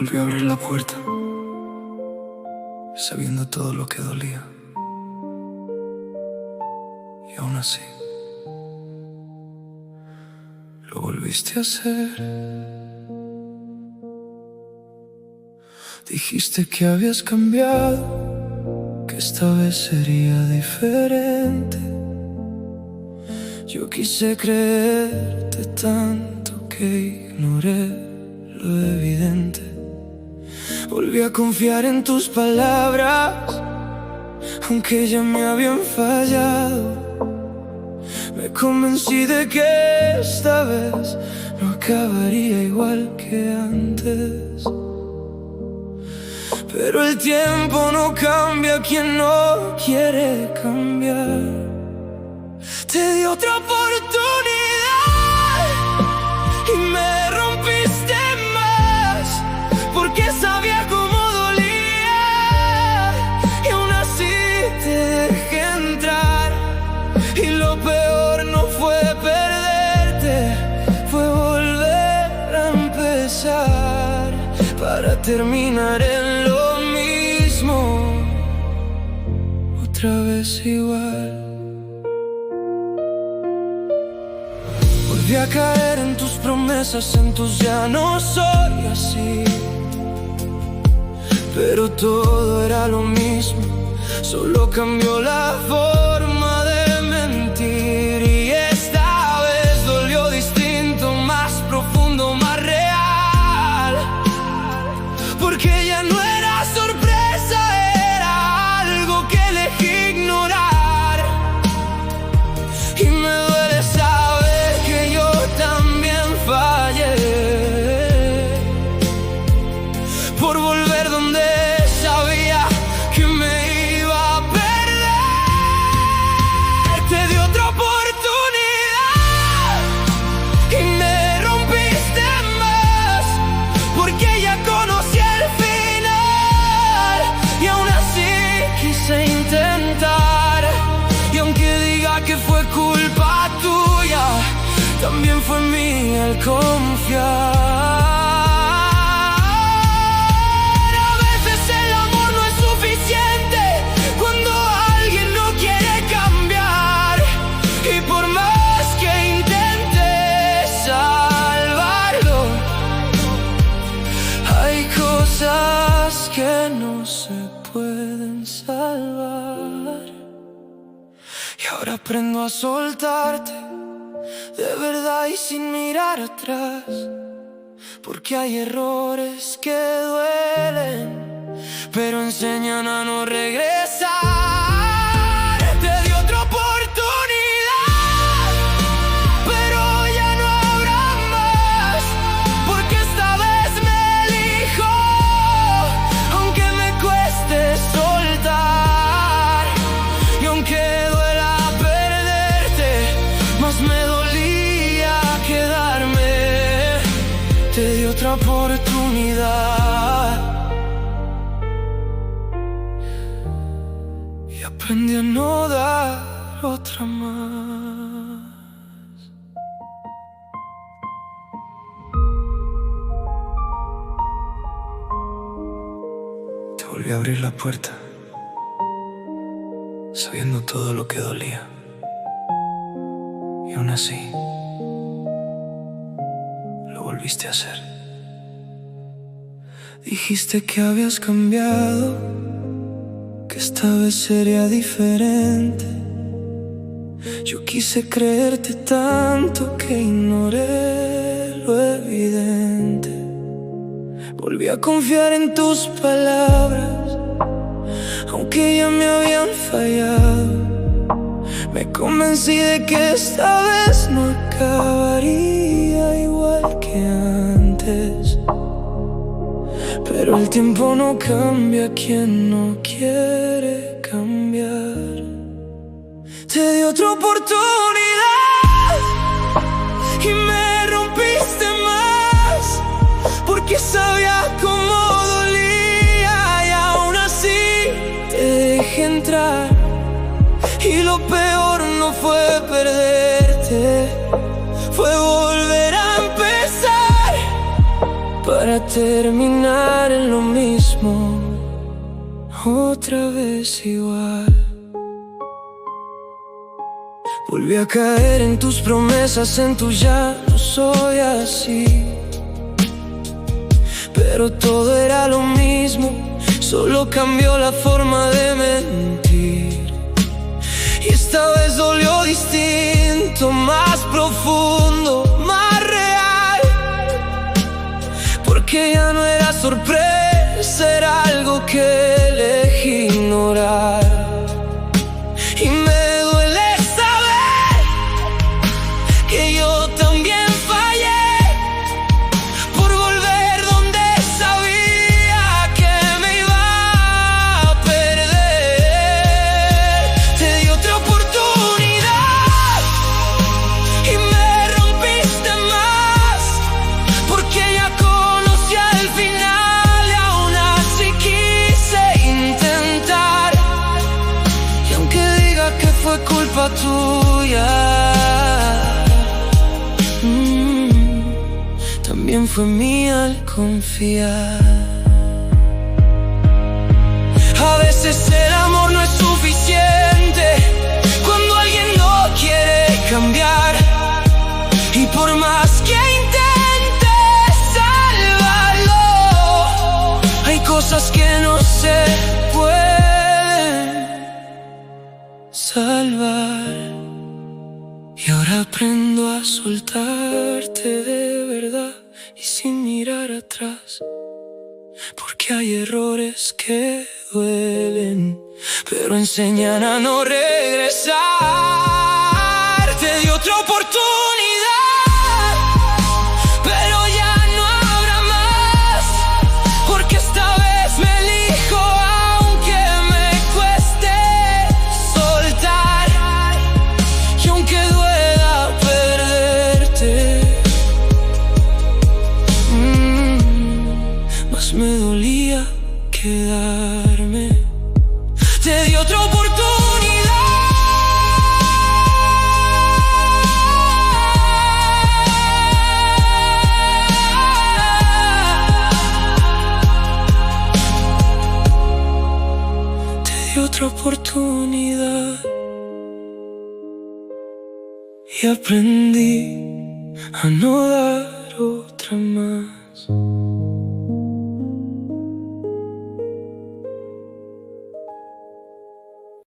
Volvió a abrir la puerta, sabiendo todo lo que dolía. Y aún así, lo volviste a hacer. Dijiste que habías cambiado, que esta vez sería diferente. Yo quise creerte tanto que ignoré lo evidente. Volví a confiar en tus palabras, aunque ya me habían fallado. Me convencí de que esta vez no acabaría igual que antes. Pero el tiempo no cambia a quien no quiere cambiar. Te di otra oportunidad y me rompiste más, porque sabía cómo dolía y aún así te dejé entrar. Y lo peor no fue perderte, fue volver a empezar para terminar en lo mismo, otra vez igual. Volví a caer en tus promesas, en tus ya no soy así. Pero todo era lo mismo, solo cambió la forma de mentir. Y esta vez dolió distinto, más profundo, más real, porque ya no era sorpresa, era algo que elegí ignorar. Y me duele saber que yo también fallé por volver donde sabía que me iba a perder. Te di otra oportunidad y me rompiste más, porque ya conocí el final. Y aún así quise intentar, y aunque diga que fue culpa tuya, también fue mía el confiar. A veces el amor no es suficiente cuando alguien no quiere cambiar, y por más que intentes salvarlo, hay cosas que no se pueden salvar. Y ahora aprendo a soltarte, de verdad y sin mirar atrás, porque hay errores que duelen, pero enseñan a no regresar. Te di otra oportunidad, pero ya no habrá más, porque esta vez me elijo, aunque me cueste soltar. Y aunque duela perderte, más me dolía quedarme. Te di otra oportunidad y aprendí a no dar otra más. Te volví a abrir la puerta, sabiendo todo lo que dolía. Y aún así, lo volviste a hacer. Dijiste que habías cambiado, que esta vez sería diferente. Yo quise creerte tanto que ignoré lo evidente. Volví a confiar en tus palabras, aunque ya me habían fallado. Me convencí de que esta vez no acabaría igual que antes. Pero el tiempo no cambia a quien no quiere cambiar. Te di otra oportunidad y me rompiste más, porque sabía cómo dolía y aún así te dejé entrar. Y lo peor no fue perderte, fue volver a empezar para para terminar en lo mismo, otra vez igual. Volví a caer en tus promesas, en tu ya no soy así. Pero todo era lo mismo, solo cambió la forma de mentir. Y esta vez dolió distinto, más profundo, más real. Porque ya no era sorpresa, era algo que elegí ignorar. Y me duele saber que yo también fallé por volver donde sabía que me iba a perder. Te di otra oportunidad y me rompiste más, porque ya conocía el final y aún así quise intentar. Y aunque diga que fue culpa tuya, también fue mía al confiar. A veces el amor no es suficiente cuando alguien no quiere cambiar. Y por más que intentes salvarlo, hay cosas que no se pueden salvar. Y ahora aprendo a soltarte de verdad y sin mirar atrás, porque hay errores que duelen, pero enseñan a no regresar. Te di otra oportunidad, pero ya no habrá más, porque esta vez me elijo aunque me cueste soltar. Y aunque duela perderte, más me dolía quedarme. Te di otra oportunidad, te di otra oportunidad y aprendí a no dar otra más.